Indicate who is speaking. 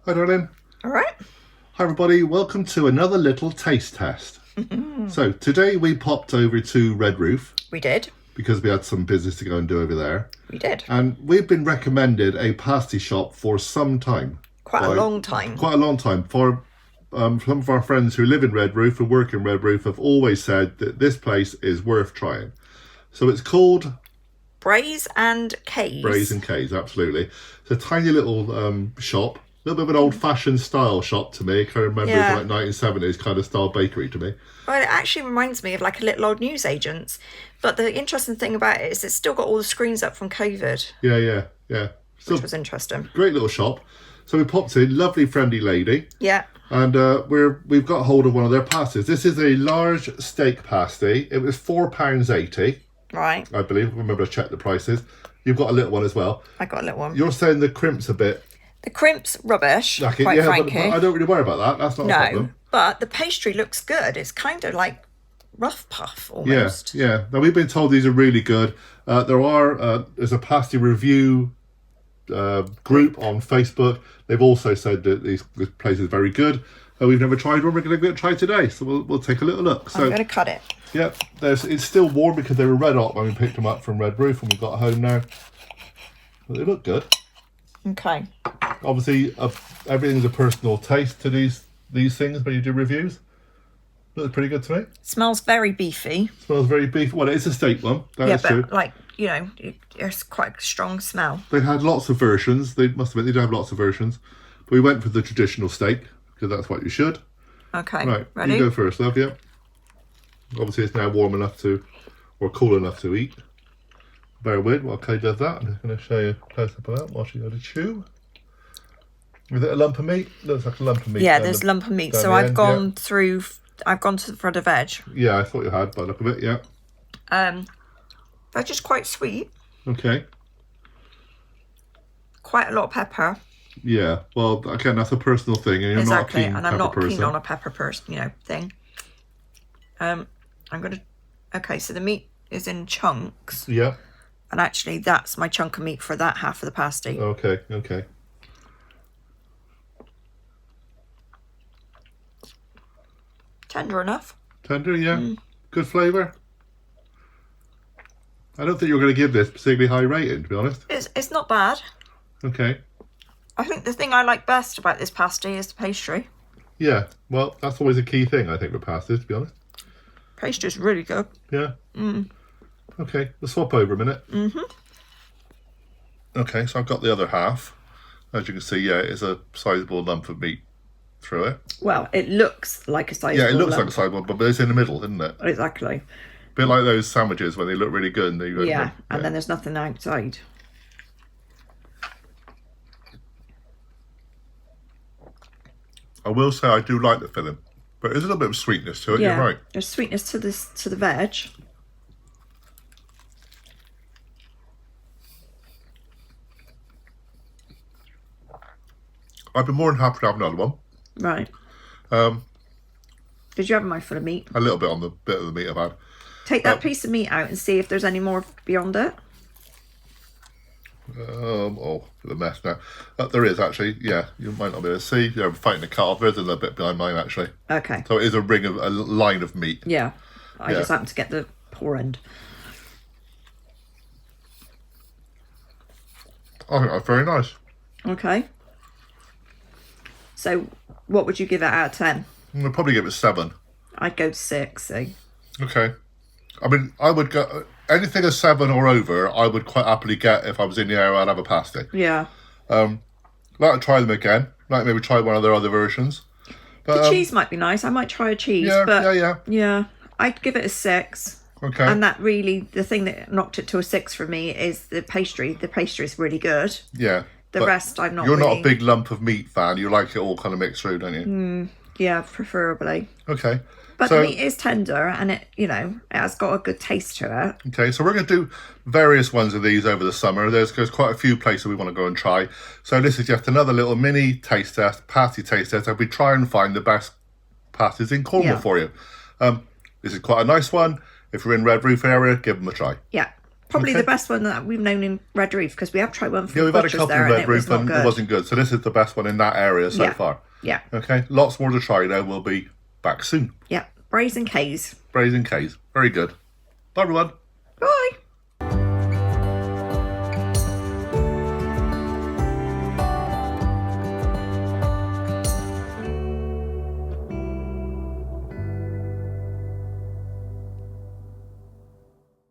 Speaker 1: Hi, darling.
Speaker 2: All right.
Speaker 1: Hi, everybody. Welcome to another little taste test. So today we popped over to Redruth
Speaker 2: We did.
Speaker 1: because we had some business to go and do over there.
Speaker 2: We did.
Speaker 1: And we've been recommended a pasty shop for some time.
Speaker 2: Quite a long time.
Speaker 1: Quite a long time. For some of our friends who live in Redruth and work in Redruth have always said that this place is worth trying. So it's called
Speaker 2: BRAY'S and K's.
Speaker 1: BRAY'S and K's, absolutely. It's a tiny little shop. A little bit of an old-fashioned style shop to me. I can remember
Speaker 2: Yeah.
Speaker 1: it's like 1970s kind of style bakery to me.
Speaker 2: Well, it actually reminds me of like a little old newsagent's. But the interesting thing about it is it's still got all the screens up from COVID,
Speaker 1: Yeah. Still
Speaker 2: which was interesting.
Speaker 1: great little shop. So we popped in, lovely friendly lady,
Speaker 2: Yeah.
Speaker 1: and we've got hold of one of their pasties. This is a large steak pasty. It was £4.80,
Speaker 2: Right.
Speaker 1: I believe. Remember to check the prices. You've got a little one as well.
Speaker 2: I got a little one.
Speaker 1: You're saying the crimp's a bit
Speaker 2: The crimp's rubbish,
Speaker 1: knacky.
Speaker 2: quite
Speaker 1: Yeah,
Speaker 2: frankly.
Speaker 1: but I don't really worry about that. That's not a
Speaker 2: No,
Speaker 1: problem.
Speaker 2: but the pastry looks good. It's kind of like rough puff almost.
Speaker 1: Yeah. Now we've been told these are really good. There's a pasty review group on Facebook. They've also said that this place is very good. We've never tried one. We're going to try today, so we'll take a little look. So
Speaker 2: I'm going to cut it.
Speaker 1: yeah, it's still warm because they were red hot when we picked them up from Redruth and we got home now. But they look good.
Speaker 2: Okay.
Speaker 1: Obviously, everything's a personal taste to these things when you do reviews. Looks pretty good to me.
Speaker 2: Smells very beefy.
Speaker 1: Smells very beefy. Well, it's a steak one. That
Speaker 2: Yeah,
Speaker 1: is
Speaker 2: but
Speaker 1: true.
Speaker 2: like, you know, it's quite a strong smell.
Speaker 1: They had lots of versions. They must admit they do have lots of versions. But we went for the traditional steak because that's what you should.
Speaker 2: Okay.
Speaker 1: Right,
Speaker 2: Ready?
Speaker 1: you go first, love. Yeah. Obviously, it's now warm enough or cool enough to eat. Bear with while Kay does that. I'm just going to show you a close up of that while she goes to chew. Is it a lump of meat? Looks like a lump of meat.
Speaker 2: Yeah, there's a lump of meat.
Speaker 1: down
Speaker 2: So
Speaker 1: the
Speaker 2: I've
Speaker 1: end,
Speaker 2: gone through. I've gone for the veg.
Speaker 1: Yeah, I thought you had by the look of it. Yeah.
Speaker 2: Veg is quite sweet.
Speaker 1: Okay.
Speaker 2: Quite a lot of pepper.
Speaker 1: Yeah. Well, again, that's a personal thing, and you're
Speaker 2: Exactly,
Speaker 1: not a keen
Speaker 2: and I'm
Speaker 1: pepper
Speaker 2: not
Speaker 1: person.
Speaker 2: keen on a pepper person, thing. I'm gonna. Okay, so the meat is in chunks,
Speaker 1: Yeah.
Speaker 2: and actually that's my chunk of meat for that half of the pasty.
Speaker 1: Okay.
Speaker 2: Tender enough.
Speaker 1: Tender, yeah. Good flavour. I don't think you're going to give this particularly high rating, to be honest.
Speaker 2: It's not bad.
Speaker 1: Okay.
Speaker 2: I think the thing I like best about this pasty is the pastry.
Speaker 1: Yeah. Well, that's always a key thing, I think, with pasties, to be honest.
Speaker 2: Pastry's really good.
Speaker 1: Yeah. Okay. We'll swap over a minute. Okay, so I've got the other half. As you can see, yeah, it's a sizable lump of meat through it.
Speaker 2: Well, it looks like a sizable
Speaker 1: Yeah, it looks like
Speaker 2: lump.
Speaker 1: a sizable, but it's in the middle, isn't it?
Speaker 2: Exactly.
Speaker 1: Bit like those sandwiches when they look really good and they go.
Speaker 2: Yeah, and then there's nothing outside.
Speaker 1: I will say I do like the filling, but there's a little bit of sweetness to it.
Speaker 2: Yeah,
Speaker 1: You're right.
Speaker 2: there's sweetness to the veg.
Speaker 1: I'd be more than happy to have another one.
Speaker 2: Right. Did you have a mouthful of meat?
Speaker 1: A little bit on the bit of the meat I've had.
Speaker 2: Take that piece of meat out and see if there's any more beyond it.
Speaker 1: The mess now. There is actually, yeah. You might not be able to see. Yeah, I'm fighting the car. There's a little bit behind mine actually.
Speaker 2: Okay.
Speaker 1: So it is a line of meat.
Speaker 2: Yeah. I
Speaker 1: Yeah.
Speaker 2: just happened to get the poor end.
Speaker 1: I think that's very nice.
Speaker 2: Okay. So, what would you give it out of 10?
Speaker 1: I'd probably give it 7.
Speaker 2: I'd go 6. See?
Speaker 1: Okay. I mean, I would go anything a 7 or over. I would quite happily get if I was in the area. I'd have a pasty.
Speaker 2: Yeah.
Speaker 1: Like to try them again. Like maybe try one of their other versions. But,
Speaker 2: The cheese might be nice. I might try a cheese.
Speaker 1: Yeah,
Speaker 2: but
Speaker 1: yeah.
Speaker 2: I'd give it a 6.
Speaker 1: Okay.
Speaker 2: And that really, the thing that knocked it to a 6 for me is the pastry. The pastry is really good.
Speaker 1: Yeah.
Speaker 2: The
Speaker 1: but
Speaker 2: rest, I'm not
Speaker 1: You're
Speaker 2: really...
Speaker 1: not a big lump of meat fan. You like it all kind of mixed through, don't you?
Speaker 2: Yeah, preferably.
Speaker 1: Okay.
Speaker 2: But
Speaker 1: So-
Speaker 2: the meat is tender and it has got a good taste to it.
Speaker 1: Okay, so we're going to do various ones of these over the summer. There's quite a few places we want to go and try. So this is just another little mini taste test, pasty taste test, and we try and find the best pasties in Cornwall
Speaker 2: Yeah.
Speaker 1: for you. This is quite a nice one. If you're in Redruth area, give them a try.
Speaker 2: Yeah. Probably
Speaker 1: Okay.
Speaker 2: the best one that we've known in Redruth, because we have tried one from
Speaker 1: Yeah, we've had a
Speaker 2: Butcher's
Speaker 1: couple
Speaker 2: there
Speaker 1: in
Speaker 2: and it was
Speaker 1: Redruth
Speaker 2: not
Speaker 1: and
Speaker 2: good.
Speaker 1: it wasn't good. So this is the best one in that area so
Speaker 2: Yeah.
Speaker 1: far.
Speaker 2: Yeah.
Speaker 1: Okay, lots more to try though. We'll be back soon.
Speaker 2: Yeah. Brays and K's.
Speaker 1: Brays and K's. Very good. Bye everyone.
Speaker 2: Bye.